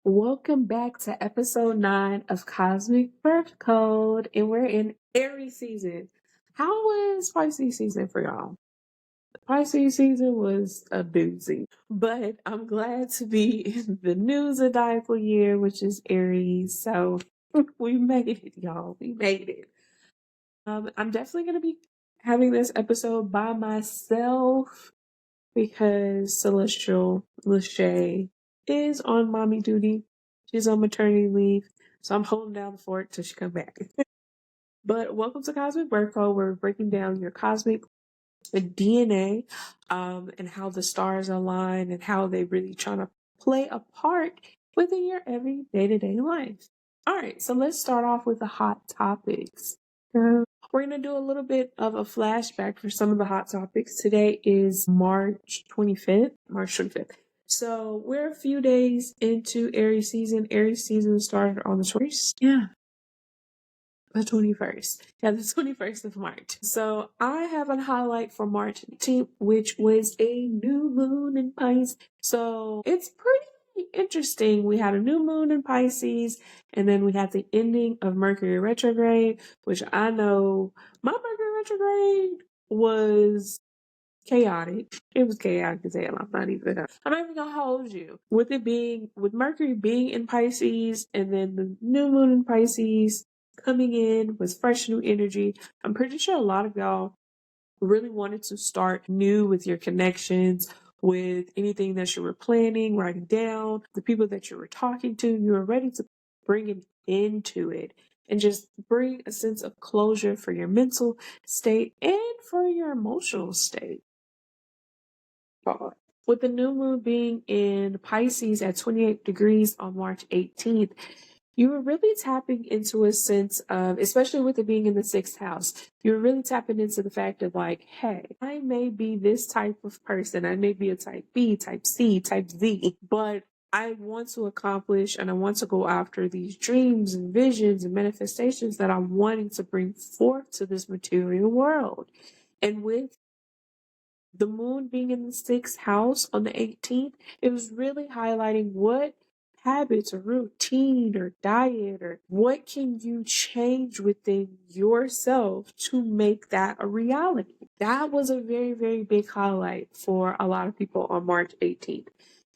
Welcome back to episode 9 of Cosmic Birth Code, and we're in Aries season. How was Pisces season for y'all? Pisces season was a doozy, but I'm glad to be in the new zodiacal year, which is Aries. So we made it, y'all. We made it. I'm definitely going to be having this episode by myself because Celestial Lachey is on mommy duty. She's on maternity leave. So I'm holding down the fort till she come back. But welcome to Cosmic Birth Code. We're breaking down your cosmic DNA and how the stars align and how they really trying to play a part within your every day-to-day life. All right, so let's start off with the hot topics. We're going to do a little bit of a flashback for some of the hot topics. Today is March 25th. So we're a few days into Aries season. Aries season started on the 1st. Yeah. The 21st. Yeah, the 21st of March. So I have a highlight for March 18th, which was a new moon in Pisces. So it's pretty interesting. We had a new moon in Pisces, and then we had the ending of Mercury retrograde, which I know my Mercury retrograde was chaotic. It was chaotic as hell. I'm not even gonna hold you. With Mercury being in Pisces and then the new moon in Pisces coming in with fresh new energy, I'm pretty sure a lot of y'all really wanted to start new with your connections, with anything that you were planning, writing down, the people that you were talking to. You were ready to bring it into it and just bring a sense of closure for your mental state and for your emotional state. With the new moon being in Pisces at 28 degrees on March 18th, you were really tapping into a sense of, especially with it being in the 6th house, you were really tapping into the fact of like, hey, I may be this type of person. I may be a type B, type C, type Z, but I want to accomplish and I want to go after these dreams and visions and manifestations that I'm wanting to bring forth to this material world. And with the moon being in the 6th house on the 18th, it was really highlighting what habits or routine or diet or what can you change within yourself to make that a reality. That was a very, very big highlight for a lot of people on March 18th.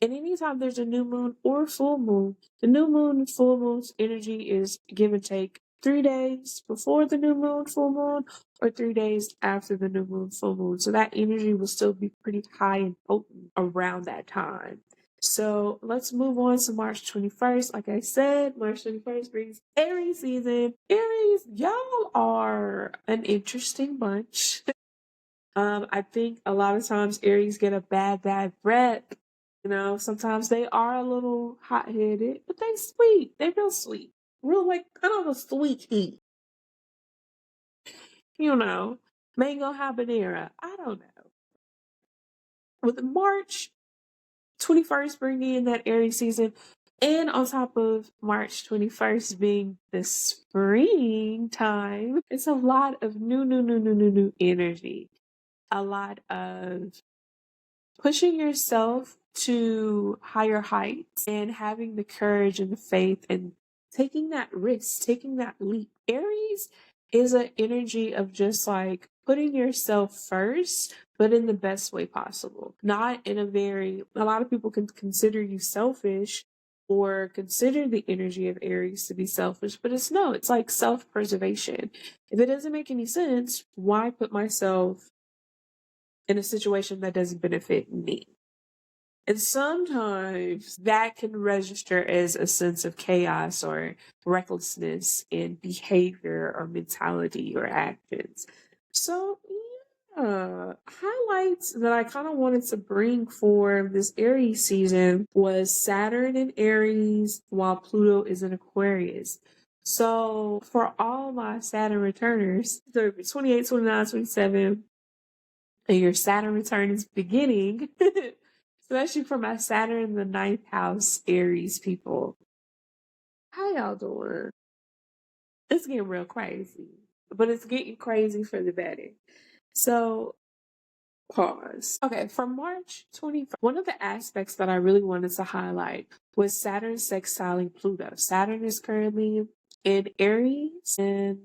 And anytime there's a new moon or full moon, the new moon and full moon's energy is give and take 3 days before the new moon, full moon, or 3 days after the new moon, full moon. So that energy will still be pretty high and potent around that time. So let's move on to March 21st. Like I said, March 21st brings Aries season. Aries, y'all are an interesting bunch. I think a lot of times Aries get a bad rep. You know, sometimes they are a little hot-headed, but they sweet. They real sweet. Real like kind of a sweet heat. You know, mango habanero. I don't know. With March 21st bringing in that Aries season, and on top of March 21st being the springtime, it's a lot of new energy. A lot of pushing yourself to higher heights and having the courage and the faith and taking that risk, taking that leap. Aries is an energy of just like putting yourself first, but in the best way possible. Not in a lot of people can consider you selfish or consider the energy of Aries to be selfish, but it's like self-preservation. If it doesn't make any sense, why put myself in a situation that doesn't benefit me? And sometimes that can register as a sense of chaos or recklessness in behavior or mentality or actions. So, yeah, highlights that I kind of wanted to bring for this Aries season was Saturn in Aries while Pluto is in Aquarius. So, for all my Saturn returners, 28, 29, 27, and your Saturn return is beginning. Especially for my Saturn in the 9th house Aries people. How y'all doing? It's getting real crazy. But it's getting crazy for the better. So pause. Okay, from March 21st, one of the aspects that I really wanted to highlight was Saturn sextiling Pluto. Saturn is currently in Aries, and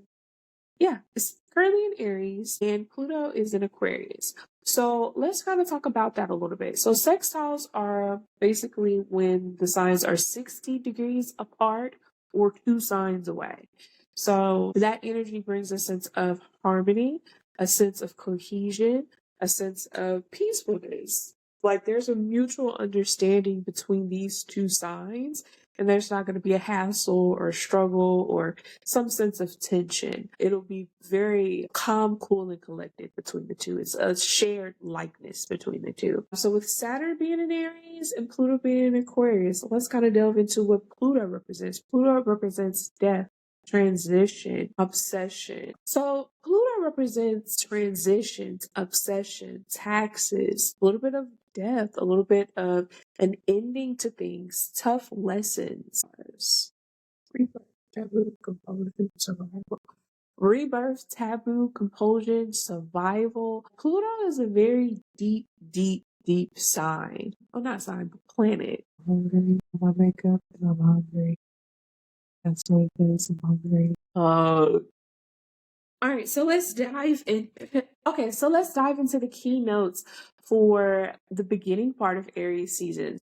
yeah, it's currently in Aries, and Pluto is in Aquarius. So let's kind of talk about that a little bit. So sextiles are basically when the signs are 60 degrees apart or 2 signs away. So that energy brings a sense of harmony, a sense of cohesion, a sense of peacefulness. Like there's a mutual understanding between these 2 signs, and there's not going to be a hassle or struggle or some sense of tension. It'll be very calm, cool, and collected between the 2. It's a shared likeness between the 2. So with Saturn being in Aries and Pluto being in Aquarius, let's kind of delve into what Pluto represents. Pluto represents death, transition, obsession. So Pluto represents transitions, obsession, taxes, a little bit of death, a little bit of an ending to things, tough lessons. Rebirth, taboo, compulsion, survival. Rebirth, taboo, compulsion, survival. Pluto is a very deep, deep, deep sign. Oh, not sign, but planet. I'm hungry. My makeup, and I'm hungry. That's what it is. I'm hungry. All right, so let's dive in. Okay, so let's dive into the keynotes for the beginning part of Aries season.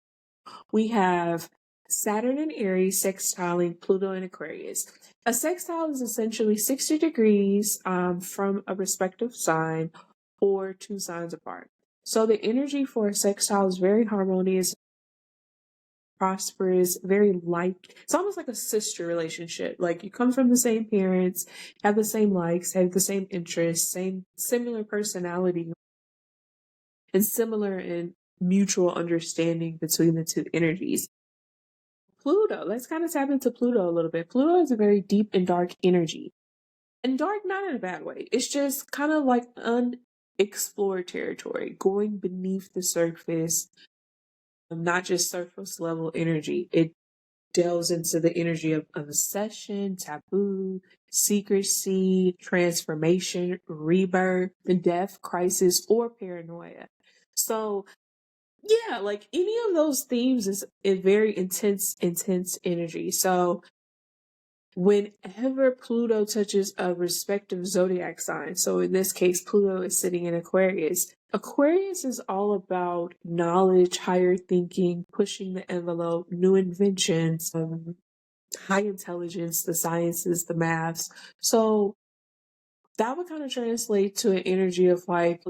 We have Saturn in Aries sextiling Pluto in Aquarius. A sextile is essentially 60 degrees from a respective sign or 2 signs apart. So the energy for a sextile is very harmonious, prosperous, very like, it's almost like a sister relationship. Like you come from the same parents, have the same likes, have the same interests, similar personality, and similar in mutual understanding between the 2 energies. Pluto, let's kind of tap into Pluto a little bit. Pluto is a very deep and dark energy. And dark, not in a bad way. It's just kind of like unexplored territory, going beneath the surface, not just surface level energy. It delves into the energy of obsession, taboo, secrecy, transformation, rebirth, death, crisis, or paranoia. So yeah, like any of those themes is a very intense energy. So whenever Pluto touches a respective zodiac sign, so in this case, Pluto is sitting in Aquarius. Aquarius is all about knowledge, higher thinking, pushing the envelope, new inventions, high intelligence, the sciences, the maths. So that would kind of translate to an energy of like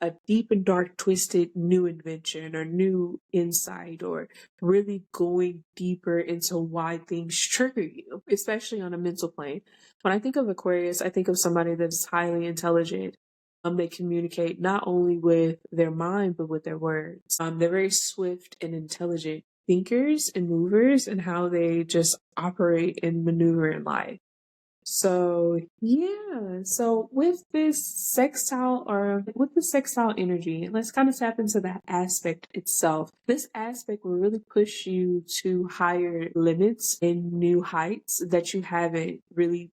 a deep and dark twisted new invention or new insight, or really going deeper into why things trigger you, especially on a mental plane. When I think of Aquarius, I think of somebody that's highly intelligent. They communicate not only with their mind but with their words. They're very swift and intelligent thinkers and movers, and how they just operate and maneuver in life. So yeah, so with this sextile energy, let's kind of tap into that aspect itself. This aspect will really push you to higher limits and new heights that you haven't really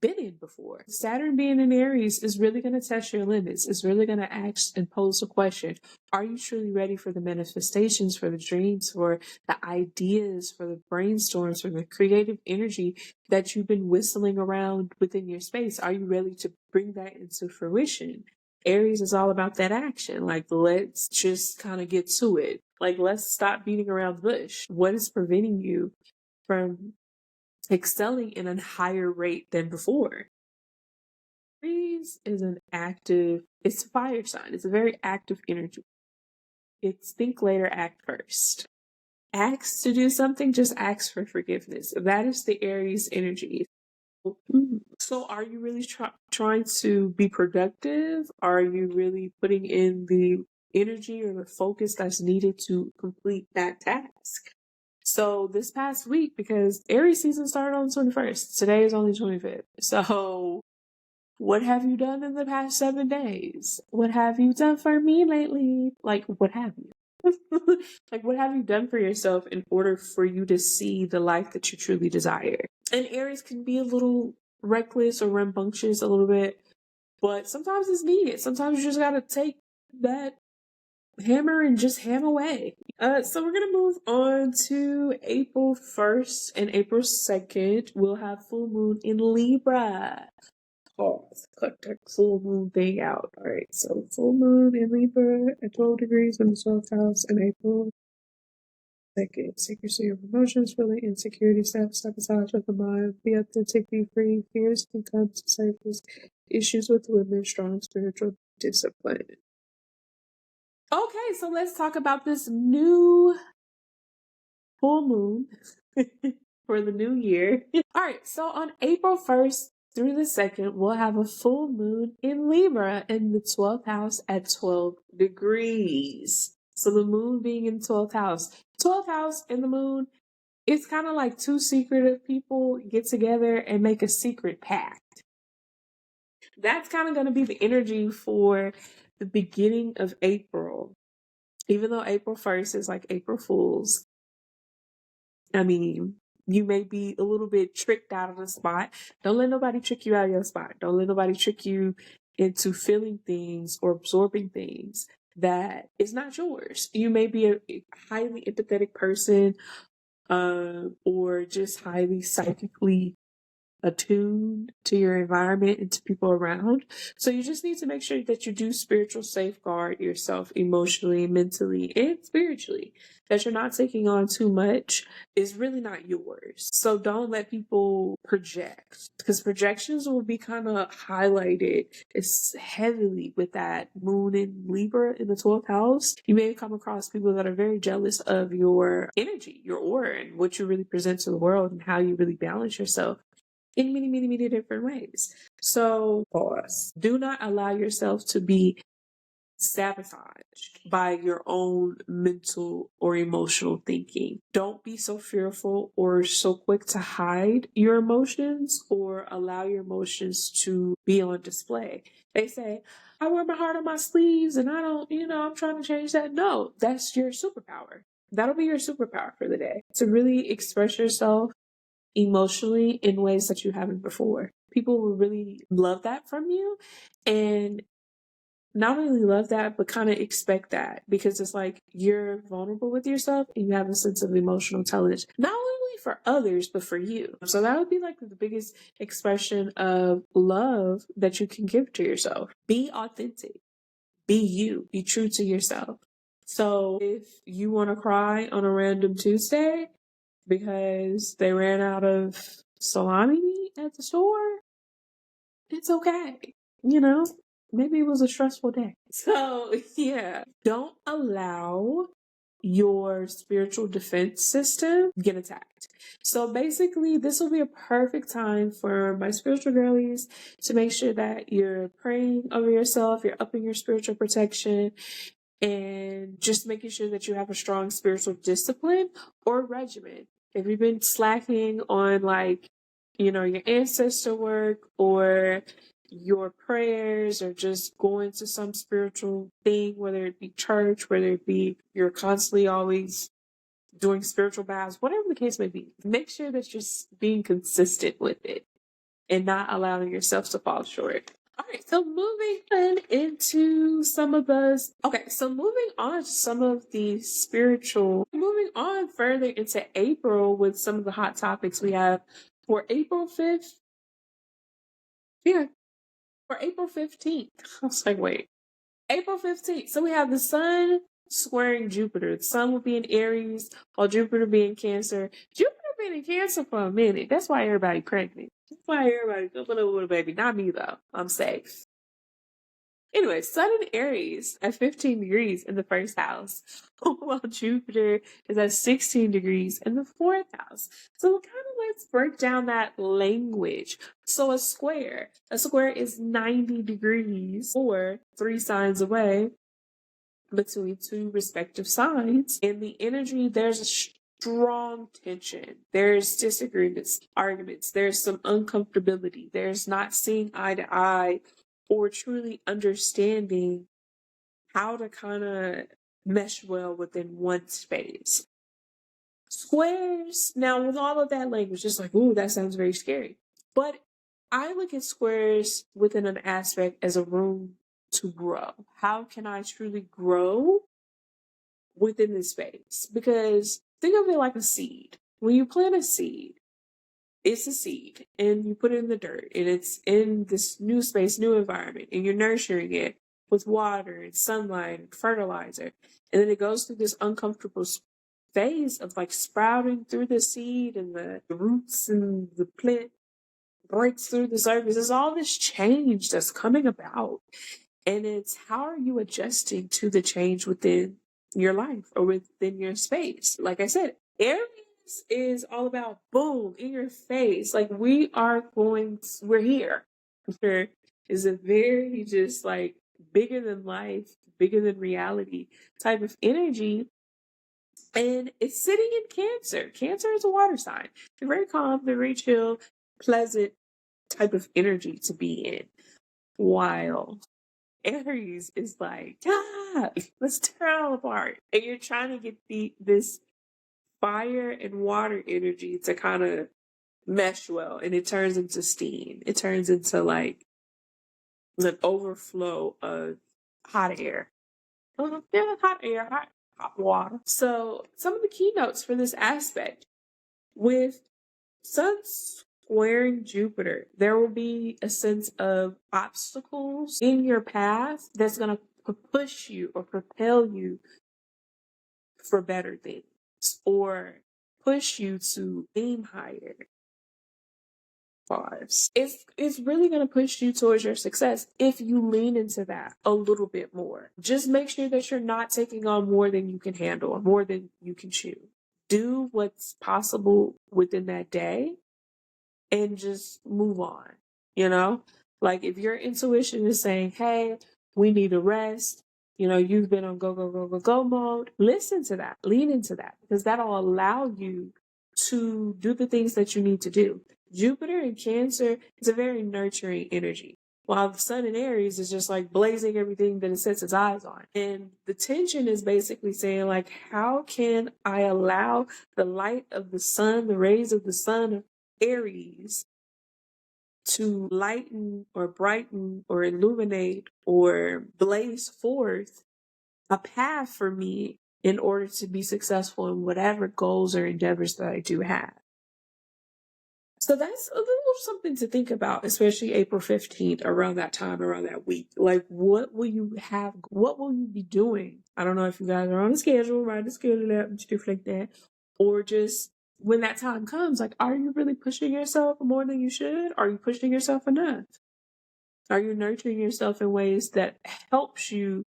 been in before. Saturn being in Aries is really going to test your limits. It's really going to ask and pose a question. Are you truly ready for the manifestations, for the dreams, for the ideas, for the brainstorms, for the creative energy that you've been whistling around within your space? Are you ready to bring that into fruition? Aries is all about that action. Like, let's just kind of get to it. Like, let's stop beating around the bush. What is preventing you from excelling in a higher rate than before? Aries is it's a fire sign. It's a very active energy. It's think later, act first. Ask to do something, just ask for forgiveness. That is the Aries energy. So are you really trying to be productive? Are you really putting in the energy or the focus that's needed to complete that task? So this past week, because Aries season started on the 21st, today is only 25th. So what have you done in the past 7 days? What have you done for me lately? Like, what have you? Like, what have you done for yourself in order for you to see the life that you truly desire? And Aries can be a little reckless or rambunctious a little bit, but sometimes it's needed. Sometimes you just gotta take that hammer and just ham away. So we're gonna move on to April 1st and April 2nd. We'll have full moon in Libra. Pause. Cut that full moon thing out. All right. So full moon in Libra at 12 degrees in the 12th house in April 2nd. Secrecy of emotions, feeling insecurity, self-sabotage of the mind. Be authentic, be free. Fears can come to surface. Issues with women, strong spiritual discipline. Okay, so let's talk about this new full moon for the new year. All right, so on April 1st through the 2nd, we'll have a full moon in Libra in the 12th house at 12 degrees. So the moon being in 12th house. 12th house and the moon, it's kind of like two secretive people get together and make a secret pact. That's kind of going to be the energy for the beginning of April. Even though April 1st is like April Fool's, I mean, you may be a little bit tricked out of the spot. Don't let nobody trick you out of your spot. Don't let nobody trick you into feeling things or absorbing things that is not yours. You may be a highly empathetic person, or just highly psychically attuned to your environment and to people around. So you just need to make sure that you do spiritual safeguard yourself emotionally, mentally, and spiritually. That you're not taking on too much is really not yours. So don't let people project, because projections will be kind of highlighted heavily with that moon in Libra in the 12th house. You may come across people that are very jealous of your energy, your aura, and what you really present to the world and how you really balance yourself in many, many, many different ways. So, pause. Do not allow yourself to be sabotaged by your own mental or emotional thinking. Don't be so fearful or so quick to hide your emotions or allow your emotions to be on display. They say, I wear my heart on my sleeves and I don't, I'm trying to change that. No, that's your superpower. That'll be your superpower for the day. To really express yourself emotionally in ways that you haven't before. People will really love that from you, and not only love that, but kind of expect that, because it's like you're vulnerable with yourself and you have a sense of emotional intelligence, not only for others, but for you. So that would be like the biggest expression of love that you can give to yourself. Be authentic, be you, be true to yourself. So if you want to cry on a random Tuesday, because they ran out of salami meat at the store, it's okay. Maybe it was a stressful day. So, yeah, don't allow your spiritual defense system get attacked. So basically, this will be a perfect time for my spiritual girlies to make sure that you're praying over yourself, you're upping your spiritual protection, and just making sure that you have a strong spiritual discipline or regimen. If you've been slacking on your ancestor work or your prayers or just going to some spiritual thing, whether it be church, whether it be you're constantly always doing spiritual baths, whatever the case may be, make sure that you're being consistent with it and not allowing yourself to fall short. All right, so moving on into some of moving on to some of the moving on further into April with some of the hot topics we have for April 5th. Yeah, for April 15th. I was like, wait, April 15th. So we have the sun squaring Jupiter. The sun will be in Aries while Jupiter be in Cancer. Jupiter been in Cancer for a minute. That's why everybody pregnant. That's why everybody coming over with a baby. Not me though. I'm safe. Anyway, Sun in Aries at 15 degrees in the first house, while Jupiter is at 16 degrees in the fourth house. So let's break down that language. So a square is 90 degrees or 3 signs away between two respective signs. In the energy, there's a strong tension. There's disagreements, arguments. There's some uncomfortability. There's not seeing eye to eye or truly understanding how to kind of mesh well within one space. Squares, now with all of that language, just like, ooh, that sounds very scary. But I look at squares within an aspect as a room to grow? How can I truly grow within this space? Because think of it like a seed. When you plant a seed, it's a seed and you put it in the dirt and it's in this new space, new environment, and you're nurturing it with water and sunlight and fertilizer. And then it goes through this uncomfortable phase of like sprouting through the seed and the roots and the plant breaks through the surface. There's all this change that's coming about. And it's how are you adjusting to the change within your life or within your space? Like I said, Aries is all about boom in your face. Like we're here. There is a very just like bigger than life, bigger than reality type of energy. And it's sitting in Cancer. Cancer is a water sign. They're very calm, they're very chill, pleasant type of energy to be in. While Aries is like, let's tear it all apart. And you're trying to get this fire and water energy to kind of mesh well. And it turns into steam. It turns into like an overflow of hot air. Yeah, hot air, hot water. So some of the keynotes for this aspect with Sun squaring Jupiter, there will be a sense of obstacles in your path that's going to push you or propel you for better things or push you to aim higher. Bars. It's really going to push you towards your success if you lean into that a little bit more. Just make sure that you're not taking on more than you can handle or more than you can chew. Do what's possible within that day and just move on, you know? Like if your intuition is saying, hey, we need a rest, you know, you've been on go, go, go, go, go mode, listen to that, lean into that, because that'll allow you to do the things that you need to do. Jupiter in Cancer is a very nurturing energy, while the Sun in Aries is just like blazing everything that it sets its eyes on. And the tension is basically saying like, how can I allow the light of the sun, the rays of the sun of Aries to lighten or brighten or illuminate or blaze forth a path for me in order to be successful in whatever goals or endeavors that I do have. So that's a little something to think about, especially April 15th, around that time, around that week. Like, what will you have? What will you be doing? I don't know if you guys are on a schedule, write a schedule out and stuff like that. Or just when that time comes, like, are you really pushing yourself more than you should? Are you pushing yourself enough? Are you nurturing yourself in ways that helps you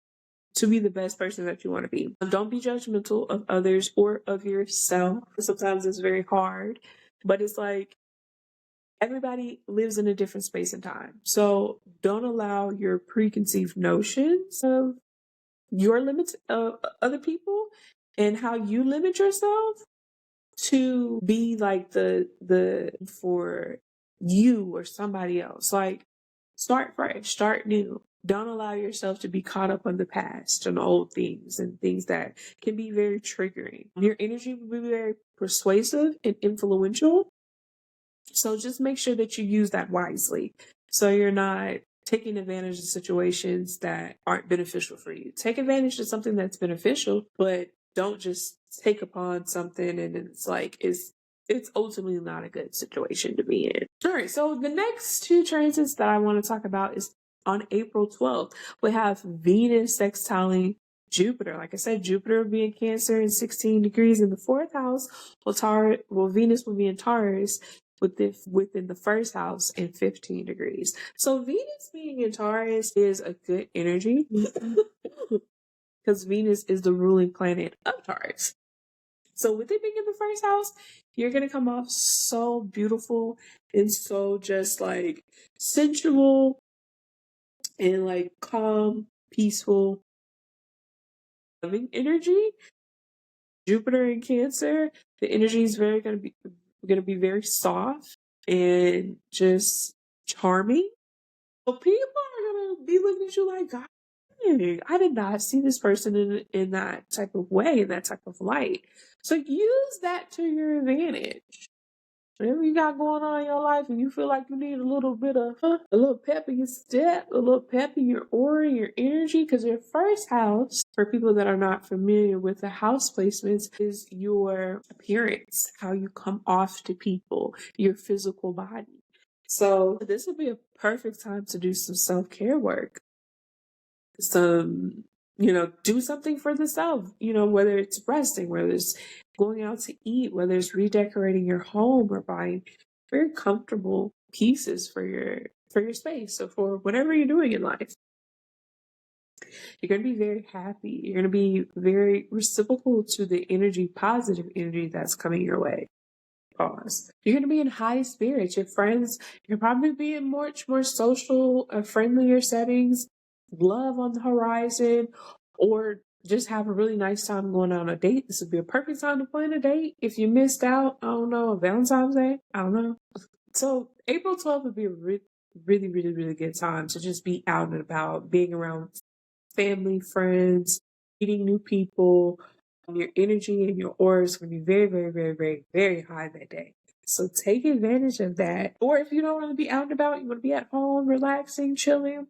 to be the best person that you want to be? Don't be judgmental of others or of yourself. Sometimes it's very hard, but it's like, everybody lives in a different space and time. So don't allow your preconceived notions of your limits of other people and how you limit yourself to be like the for you or somebody else. Like start fresh, start new. Don't allow yourself to be caught up on the past and old things and things that can be very triggering. Your energy will be very persuasive and influential. So just make sure that you use that wisely. So you're not taking advantage of situations that aren't beneficial for you. Take advantage of something that's beneficial, but don't just take upon something and it's like, it's ultimately not a good situation to be in. All right. So the next two transits that I want to talk about is on April 12th. We have Venus sextiling Jupiter. Like I said, Jupiter will be in Cancer in 16 degrees in the fourth house. Well, Venus will be in Taurus within the first house in 15 degrees. So Venus being in Taurus is a good energy because Venus is the ruling planet of Taurus. So with it being in the first house, you're going to come off so beautiful and so just like sensual and like calm, peaceful, loving energy. Jupiter in Cancer, the energy is going to be very soft and just charming. So people are going to be looking at you like, God, I did not see this person in that type of way, in that type of light. So use that to your advantage. Whatever you got going on in your life and you feel like you need a little bit of a little pep in your step, a little pep in your aura, your energy, because your first house, for people that are not familiar with the house placements, is your appearance, how you come off to people, your physical body. So this would be a perfect time to do some self-care work. Some, do something for the self, whether it's resting, whether it's going out to eat, whether it's redecorating your home or buying very comfortable pieces for your space. So for whatever you're doing in life, you're going to be very happy. You're going to be very reciprocal to the energy, positive energy that's coming your way. Pause. You're going to be in high spirits. Your friends, you're probably be in much more social, friendlier settings, love on the horizon, or just have a really nice time going on a date. This would be a perfect time to plan a date. If you missed out, I don't know, Valentine's Day, I don't know. So April 12th would be a really, really, really good time to just be out and about, being around family, friends, meeting new people. Your energy and your aura is going to be very, very, very, very, very high that day. So take advantage of that. Or if you don't want to be out and about, you want to be at home, relaxing, chilling,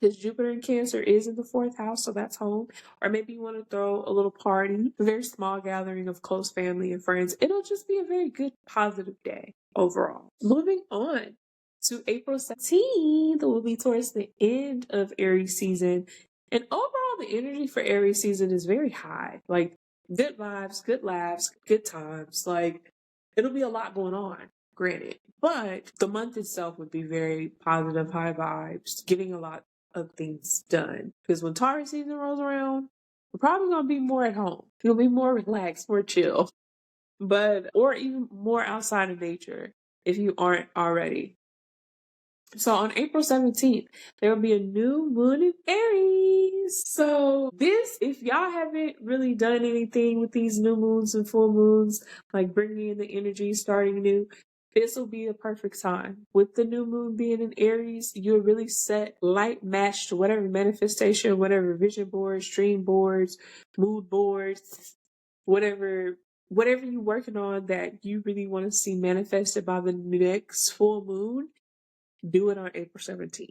because Jupiter in Cancer is in the 4th house, so that's home. Or maybe you want to throw a little party, a very small gathering of close family and friends. It'll just be a very good, positive day overall. Moving on to April 17th, will be towards the end of Aries season. And overall, the energy for Aries season is very high. Like, good vibes, good laughs, good times. Like, it'll be a lot going on, granted. But the month itself would be very positive, high vibes, getting a lot of things done. Because when Taurus season rolls around, we're probably going to be more at home. You'll be more relaxed, more chill. Or even more outside of nature if you aren't already. So on April 17th, there will be a new moon in Aries. So if y'all haven't really done anything with these new moons and full moons, like bringing in the energy, starting new, this will be a perfect time. With the new moon being in Aries, you'll really set light match to whatever manifestation, whatever vision boards, dream boards, mood boards, whatever you're working on that you really want to see manifested by the next full moon. Do it on April 17th.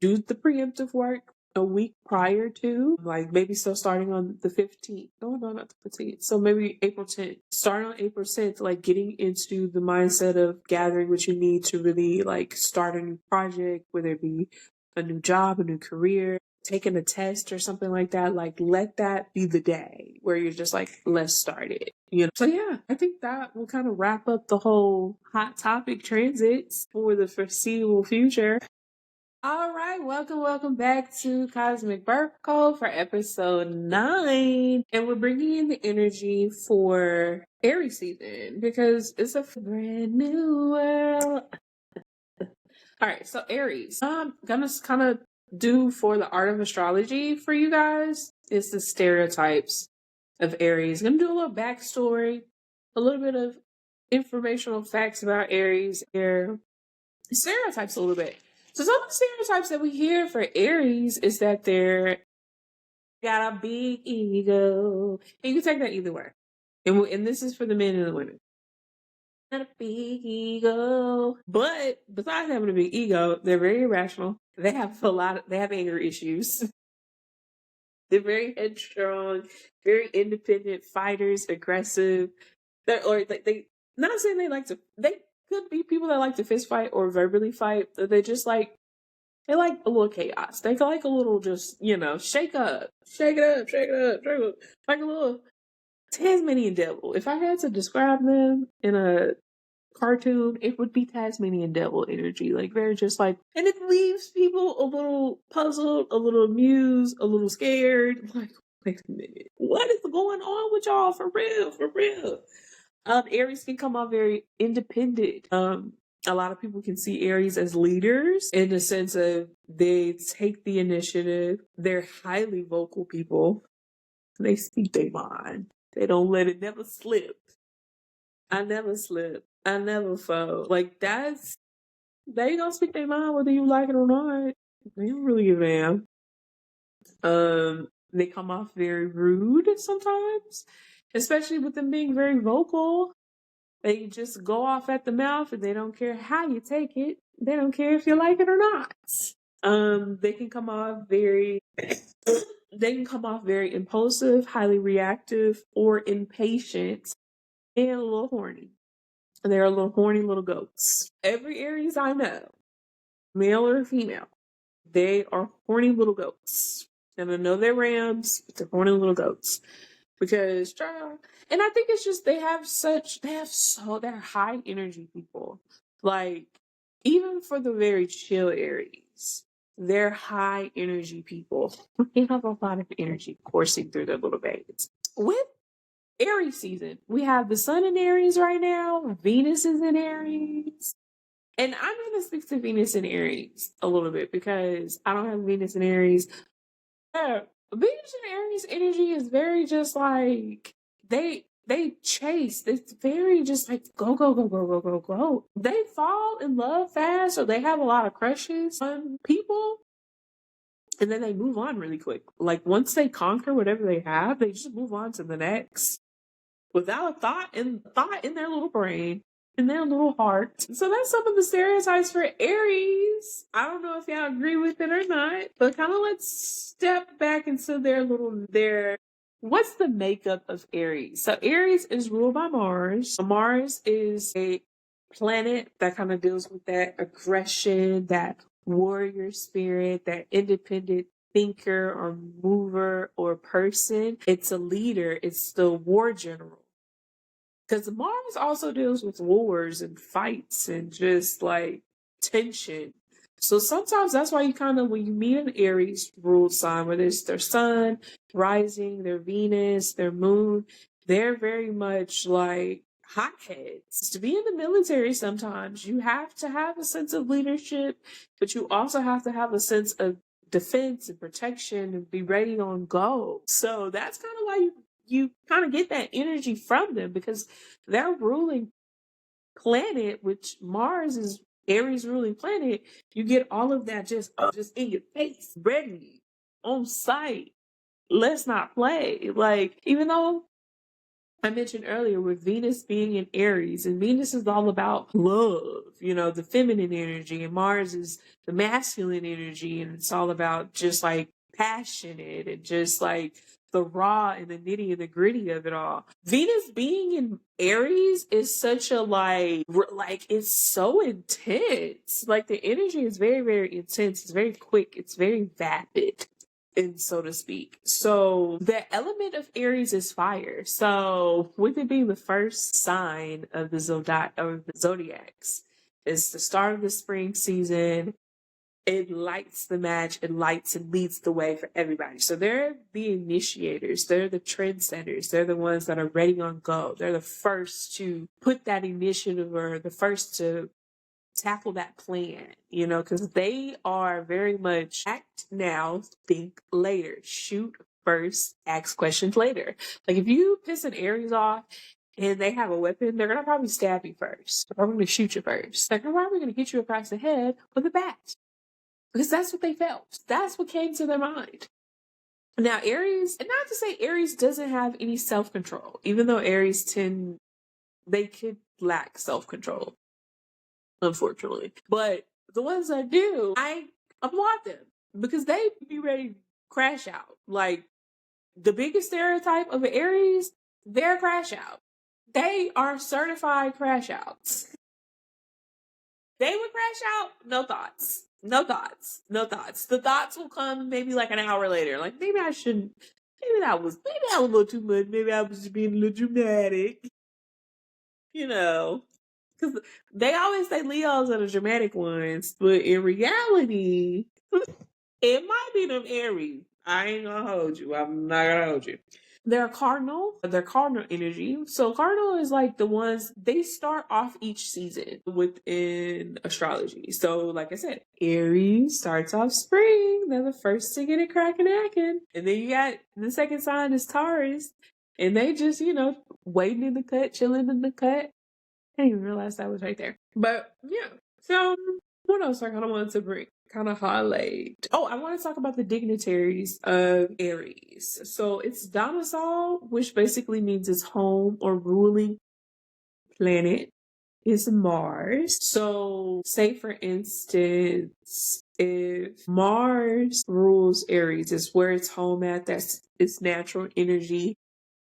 Do the preemptive work a week prior to, like maybe still starting on the 15th. No, not the 15th. So maybe April 10th. Start on April 10th, like getting into the mindset of gathering what you need to really like start a new project, whether it be a new job, a new career, taking a test or something like that. Like let that be the day where you're just like, let's start it. So yeah, I think that will kind of wrap up the whole hot topic transits for the foreseeable future. All right, welcome back to Cosmic Birth Code for episode 9. And we're bringing in the energy for Aries season because it's a brand new world. All right, so Aries, I'm gonna kind of do for the art of astrology for you guys. It's the stereotypes of Aries. I'm gonna do a little backstory, a little bit of informational facts about Aries, their stereotypes a little bit. So some of the stereotypes that we hear for Aries is that they're got a big ego. And you can take that either way. And this is for the men and the women. Got a big ego. But besides having a big ego, they're very irrational. They have anger issues. They're very headstrong, very independent fighters, aggressive. They not saying they could be people that like to fist fight or verbally fight. They just they like a little chaos. They like a little just, shake up, shake it up, shake it up, shake it up. Like a little Tasmanian devil. If I had to describe them in a cartoon, it would be Tasmanian devil energy. Like they're just like, and it leaves people a little puzzled, a little amused, a little scared. Like, wait a minute, what is going on with y'all? For real, for real. Aries can come off very independent. A lot of people can see Aries as leaders in the sense of they take the initiative. They're highly vocal people. They speak their mind. They don't let it never slip. I never slip. I never fold. Like they don't speak their mind whether you like it or not. They don't really give a damn. They come off very rude sometimes, especially with them being very vocal. They just go off at the mouth and they don't care how you take it. They don't care if you like it or not. They can come off very impulsive, highly reactive, or impatient, and a little horny. They're a little horny little goats. Every Aries I know, male or female, they are horny little goats. And I know they're rams, but they're horny little goats. Because, and I think it's just they're high energy people. Like, even for the very chill Aries, they're high energy people. They have a lot of energy coursing through their little veins. With Aries season, we have the sun in Aries right now, Venus is in Aries. And I'm going to speak to Venus in Aries a little bit because I don't have Venus in Aries. Yeah, Venus and Aries energy is very just like they chase. It's very just like go go go go go go go. They fall in love fast, or they have a lot of crushes on people, and then they move on really quick. Like once they conquer whatever they have, they just move on to the next without a thought in their little brain, in their little heart. So that's some of the stereotypes for Aries. I don't know if y'all agree with it or not, but kind of let's step back into their what's the makeup of Aries? So Aries is ruled by Mars. Mars is a planet that kind of deals with that aggression, that warrior spirit, that independent thinker or mover or person. It's a leader. It's the war general. Because Mars also deals with wars and fights and just like tension. So sometimes that's why you kind of, when you meet an Aries ruled sign, whether it's their sun, rising, their Venus, their moon, they're very much like hotheads. To be in the military, sometimes you have to have a sense of leadership, but you also have to have a sense of defense and protection and be ready on go. So that's kind of why you kind of get that energy from them, because their ruling planet, which Mars is Aries ruling planet, you get all of that just in your face, ready, on site. Let's not play. Like, even though I mentioned earlier with Venus being in Aries, and Venus is all about love, the feminine energy, and Mars is the masculine energy, and it's all about just like passionate and just like the raw and the nitty and the gritty of it all. Venus being in Aries is such a like it's so intense. Like the energy is very, very intense. It's very quick. It's very vapid, and so to speak. So the element of Aries is fire. So with it being the first sign of the zodiacs, it's the start of the spring season. It lights the match. It lights and leads the way for everybody. So they're the initiators. They're the trendsetters. They're the ones that are ready on go. They're the first to put that initiative, or the first to tackle that plan, because they are very much act now, think later, shoot first, ask questions later. Like if you piss an Aries off and they have a weapon, they're going to probably stab you first. They're probably going to shoot you first. They're probably going to hit you across the head with a bat, because that's what they felt. That's what came to their mind. Now Aries, and not to say Aries doesn't have any self-control, even though Aries they could lack self-control, unfortunately. But the ones that do, I applaud them, because they be ready to crash out. Like the biggest stereotype of an Aries, they're crash out. They are certified crash outs. They would crash out, no thoughts. No thoughts. No thoughts. The thoughts will come maybe like an hour later. Like maybe that was a little too much. Maybe I was just being a little dramatic. Because they always say Leos are the dramatic ones, but in reality, it might be them Aries. I ain't gonna hold you. I'm not gonna hold you. They're cardinal energy. So cardinal is like the ones, they start off each season within astrology. So like I said, Aries starts off spring. They're the first to get it cracking acting. And then you got the second sign is Taurus. And they just, waiting in the cut, chilling in the cut. I didn't even realize that was right there. But yeah. So what else I kind of wanted to bring? Kind of highlight. Oh, I want to talk about the dignitaries of Aries. So it's domicile, which basically means it's home or ruling planet is Mars. So, say for instance, if Mars rules Aries, is where it's home at, that's its natural energy.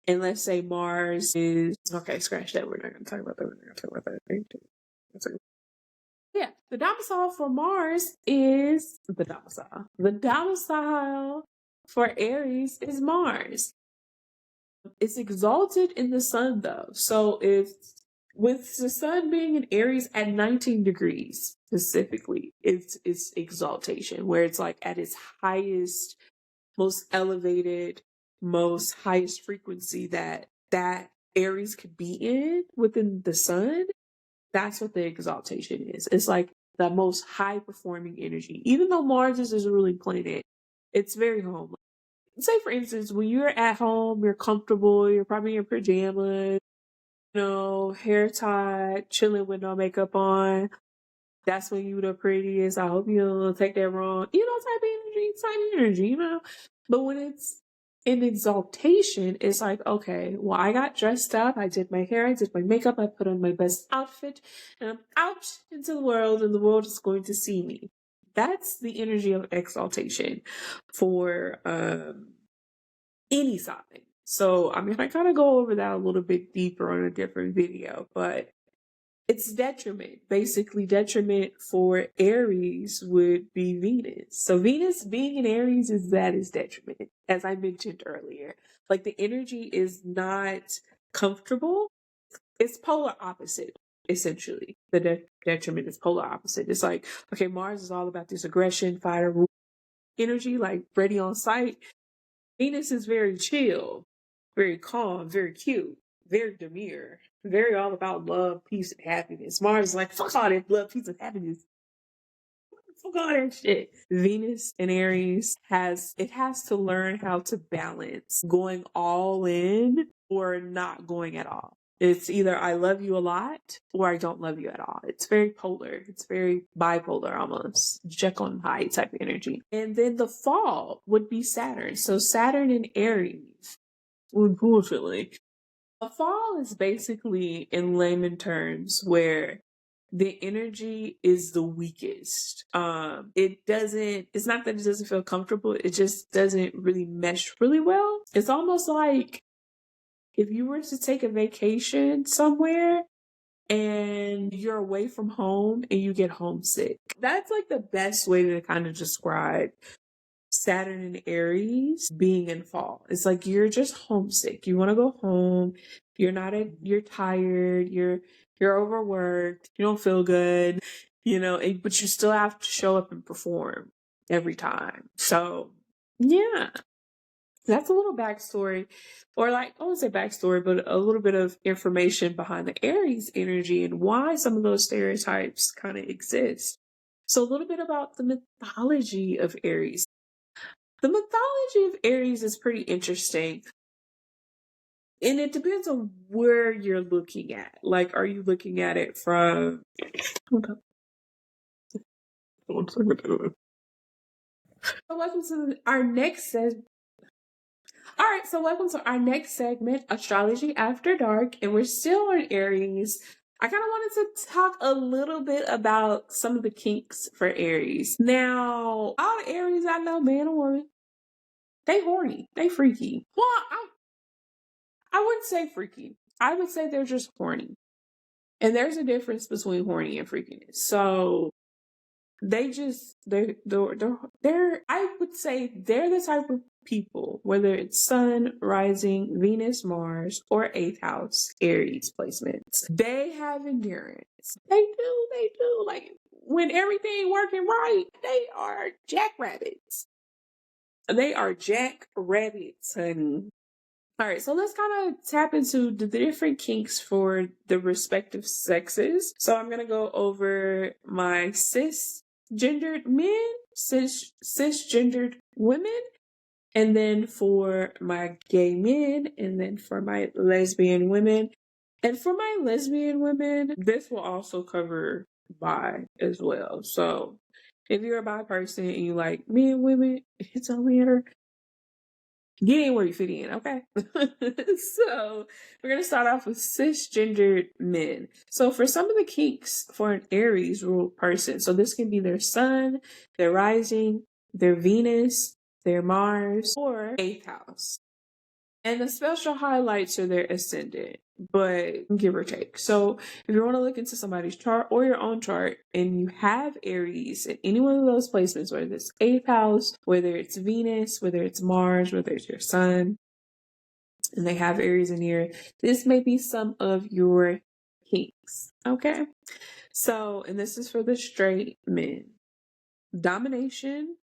And let's say Mars is okay, scratch that. We're not gonna talk about that. We're not gonna talk about that. Yeah, the domicile for Mars is the domicile. The domicile for Aries is Mars. It's exalted in the sun though. So if with the sun being in Aries at 19 degrees specifically, it's exaltation, where it's like at its highest, most elevated, most highest frequency that Aries could be in within the sun. That's what the exaltation is. It's like the most high performing energy. Even though Mars is a ruling planet, it's very home. Say for instance, when you're at home, you're comfortable, you're probably in your pajamas, hair tied, chilling with no makeup on. That's when you the prettiest. I hope you don't take that wrong. Type energy, But when it's in exaltation, it's like, okay, well, I got dressed up, I did my hair, I did my makeup, I put on my best outfit, and I'm out into the world, and the world is going to see me. That's the energy of exaltation for any sign. So, I kind of go over that a little bit deeper on a different video, but it's detriment. Basically, detriment for Aries would be Venus. So Venus being in Aries is detriment, as I mentioned earlier. Like the energy is not comfortable. It's polar opposite, essentially. The detriment is polar opposite. It's like, okay, Mars is all about this aggression, fire, energy, like ready on sight. Venus is very chill, very calm, very cute, very demure, very all about love, peace, and happiness. Mars is like, fuck all that love, peace, and happiness. Fuck all that shit. Venus in Aries has to learn how to balance going all in or not going at all. It's either I love you a lot or I don't love you at all. It's very polar. It's very bipolar almost. Jekyll and Hyde type of energy. And then the fall would be Saturn. So Saturn in Aries, unfortunately. A fall is basically, in layman terms, where the energy is the weakest. It's not that it doesn't feel comfortable, it just doesn't really mesh really well. It's almost like if you were to take a vacation somewhere and you're away from home and you get homesick. That's like the best way to kind of describe Saturn and Aries being in fall. It's like you're just homesick. You want to go home. You're tired. You're overworked. You don't feel good, but you still have to show up and perform every time. So yeah, that's a little backstory, or like, I won't say backstory, but a little bit of information behind the Aries energy and why some of those stereotypes kind of exist. So a little bit about the mythology of Aries. The mythology of Aries is pretty interesting. And it depends on where you're looking at. Like, are you looking at it from... welcome to our next segment. All right, so welcome to our next segment, Astrology After Dark, and we're still on Aries. I kind of wanted to talk a little bit about some of the kinks for Aries. Now, all the Aries I know, man or woman, they horny, they freaky. Well, I wouldn't say freaky. I would say they're just horny. And there's a difference between horny and freakiness. So they're I would say they're the type of people, whether it's Sun, Rising, Venus, Mars, or 8th house Aries placements. They have endurance. They do. Like when everything working right, they are jackrabbits. They are jackrabbits, honey. All right, so let's kind of tap into the different kinks for the respective sexes. So I'm going to go over my cisgendered men, cisgendered women, and then for my gay men, and then for my lesbian women. And for my lesbian women, this will also cover bi as well. So if you're a bi person and you like men, women, it don't matter. Get in where you fit in, okay? So we're gonna start off with cisgendered men. So for some of the kinks for an Aries ruled person, so this can be their sun, their rising, their Venus, their Mars, or eighth house. And the special highlights are their ascendant, but give or take. So if you want to look into somebody's chart or your own chart and you have Aries in any one of those placements, whether it's eighth house, whether it's Venus, whether it's Mars, whether it's your sun, and they have Aries in here, this may be some of your kinks. Okay. So, and this is for the straight men. Domination,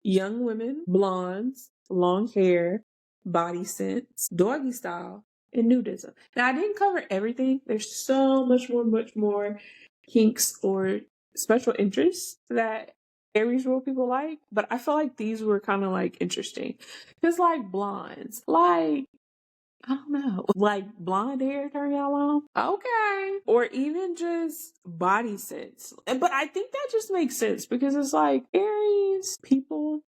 young women, blondes, long hair, body sense, doggy style, and nudism. Now, I didn't cover everything. There's so much more kinks or special interests that Aries rule people like, but I feel like these were kind of like interesting. Because like blondes, like I don't know. Like blonde hair turn y'all on? Okay. Or even just body sense. But I think that just makes sense because it's like Aries people,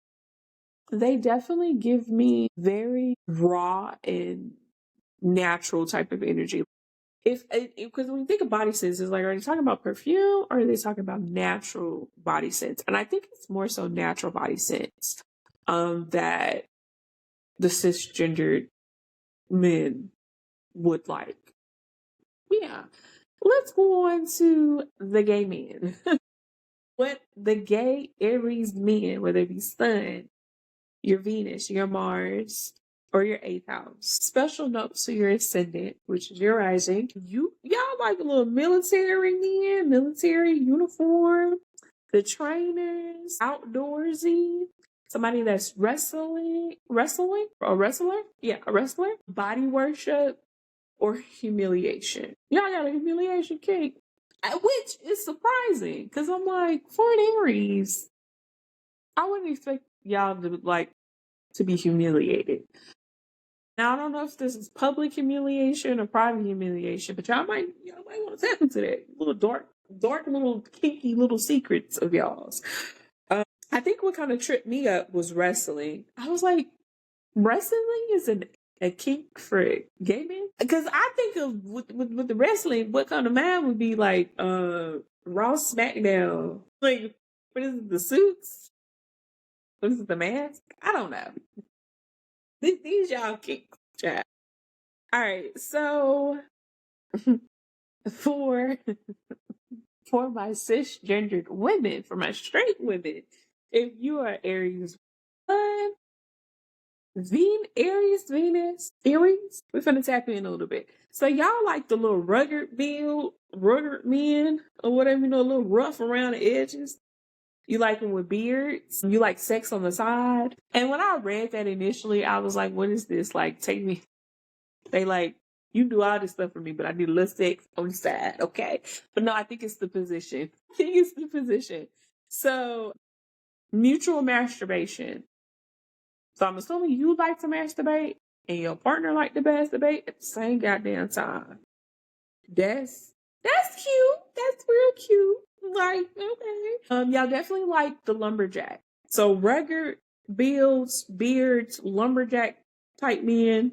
they definitely give me very raw and natural type of energy. Because when you think of body sense, it's like, are they talking about perfume or are they talking about natural body sense? And I think it's more so natural body sense that the cisgendered men would like. Yeah. Let's go on to the gay men. What the gay Aries men, whether it be Sun, your Venus, your Mars, or your eighth house. Special notes to your ascendant, which is your rising. Y'all like a little military men, military uniform, the trainers, outdoorsy, somebody that's wrestling, a wrestler? Yeah, a wrestler. Body worship or humiliation. Y'all got a humiliation cake. Which is surprising, because I'm like, for an Aries, I wouldn't expect y'all to like to be humiliated. Now I don't know if this is public humiliation or private humiliation, but y'all might want to tap into that little dark little kinky little secrets of y'all's. I think what kind of tripped me up was wrestling. I was like, wrestling is a kink for gay men? Because I think of with the wrestling, what kind of man would be like Raw SmackDown? Like, what is it, the suits? What is it, the mask? I don't know. These y'all kink chat. Alright, so for for my cisgendered women, for my straight women, if you are Aries one, Aries, Venus, Aries, we're finna tap in a little bit. So y'all like the little rugged men, or whatever, a little rough around the edges. You like them with beards. You like sex on the side. And when I read that initially, I was like, what is this? Like, take me. They like, you do all this stuff for me, but I need a little sex on the side, okay? But no, I think it's the position. I think it's the position. So, mutual masturbation. So I'm assuming you like to masturbate and your partner like to masturbate at the same goddamn time. That's cute. That's real cute. Like, okay. Y'all definitely like the lumberjack. So rugged beards, lumberjack type men,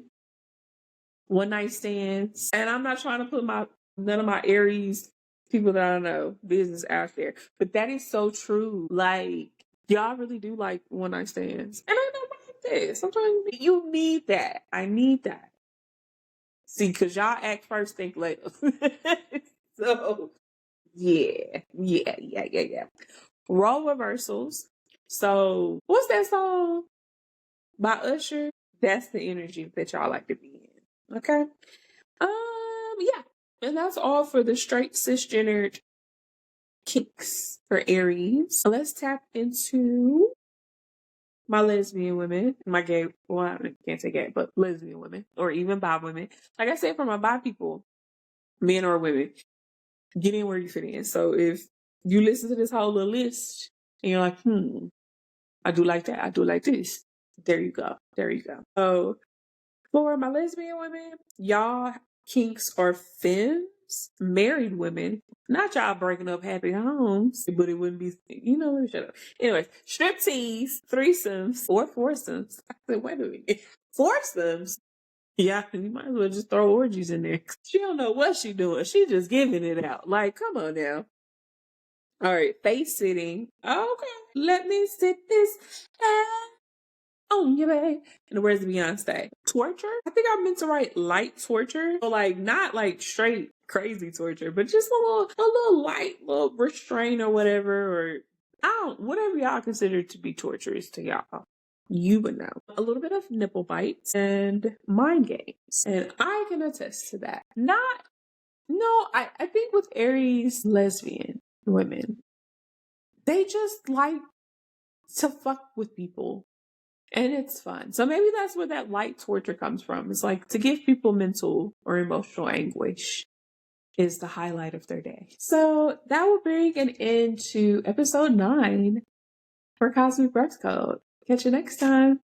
one night stands. And I'm not trying to put none of my Aries people that I don't know business out there, but that is so true. Like, y'all really do like one night stands, and I know about this. Sometimes you need that. I need that. See, because y'all act first, think later. So yeah. Role reversals. So what's that song by Usher? That's the energy that y'all like to be in. Okay. Yeah. And that's all for the straight cisgendered kinks for Aries. Let's tap into my lesbian women, my gay, well, I can't say gay, but lesbian women, or even bi women. Like I said, for my bi people, men or women, get in where you fit in. So if you listen to this whole little list and you're like, I do like that, I do like this, there you go. So for my lesbian women, y'all kinks are femmes. relationships, married women, not y'all breaking up happy homes, but it wouldn't be, let me shut up. Anyways, striptease, threesomes, or foursomes. I said, wait a minute. Foursomes? Yeah, you might as well just throw orgies in there. She don't know what she doing. She just giving it out. Like, come on now. All right, face sitting. Okay, let me sit this on you, babe. In the words of Beyonce. Torture? I think I meant to write light torture. So like not like straight crazy torture, but just a little light, little restraint or whatever, or whatever y'all consider to be torturous to y'all. You would know. A little bit of nipple bites and mind games. And I can attest to that. I think with Aries lesbian women, they just like to fuck with people. And it's fun. So maybe that's where that light torture comes from. It's like to give people mental or emotional anguish is the highlight of their day. So that will bring an end to episode 9 for Cosmic Birth Code. Catch you next time.